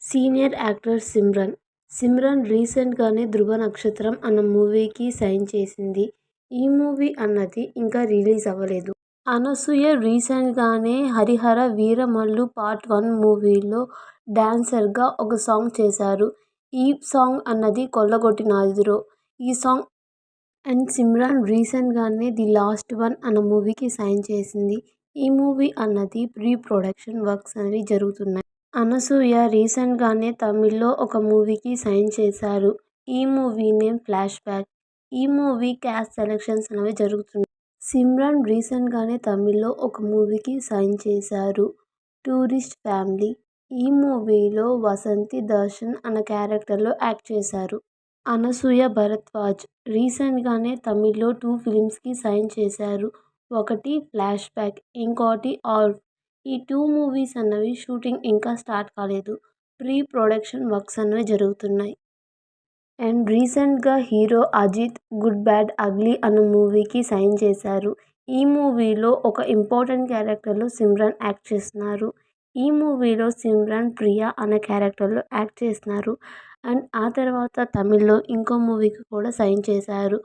Senior actor Simran. Simran రీసెంట్గానే 'ధ్రువ నక్షత్రం' అన్న మూవీకి సైన్ చేసింది. ఈ మూవీ అన్నది ఇంకా రిలీజ్ అవ్వలేదు. అనసూయ రీసెంట్గానే 'హరిహర వీరమల్లు పార్ట్ 1' మూవీలో డాన్సర్గా ఒక సాంగ్ చేశారు. ఈ సాంగ్ అన్నది కొల్లగొట్టినాదిరో ఈ సాంగ్. అండ్ సిమ్రన్ రీసెంట్గానే 'ది లాస్ట్ వన్' అన్న మూవీకి సైన్ చేసింది. ఈ మూవీ అన్నది ప్రీ ప్రొడక్షన్ వర్క్స్ అనేవి జరుగుతున్నాయి. అనసూయ రీసెంట్గానే తమిళ్లో ఒక మూవీకి సైన్ చేశారు. ఈ మూవీ నేమ్ 'ఫ్లాష్ బ్యాక్'. ఈ మూవీ క్యాస్ట్ సెలెక్షన్స్ అనేవి జరుగుతున్నాయి. సిమ్రన్ రీసెంట్గానే తమిళ్లో ఒక మూవీకి సైన్ చేశారు. 'Tourist family'. ఈ మూవీలో వసంతి దర్శన్ అన్న క్యారెక్టర్లో యాక్ట్ చేశారు. అనసూయ భరద్వాజ్ రీసెంట్గానే తమిళ్లో 2 ఫిలిమ్స్కి సైన్ చేశారు. ఒకటి 'ఫ్లాష్ బ్యాక్', ఇంకోటి 'ఆల్ఫ్'. ఈ 2 మూవీస్ అన్నవి షూటింగ్ ఇంకా స్టార్ట్ కాలేదు. ప్రీ ప్రొడక్షన్ వర్క్స్ అనేవి జరుగుతున్నాయి. అండ్ రీసెంట్గా hero Ajith 'Good Bad Ugly' అన్న మూవీకి సైన్ చేశారు. ఈ మూవీలో ఒక ఇంపార్టెంట్ క్యారెక్టర్లో సిమ్రన్ యాక్ట్ చేస్తున్నారు. ఈ మూవీలో సిమ్రన్ ప్రియా అనే క్యారెక్టర్లో యాక్ట్ చేస్తున్నారు. అండ్ ఆ తర్వాత తమిళ్లో ఇంకో మూవీకి కూడా సైన్ చేశారు.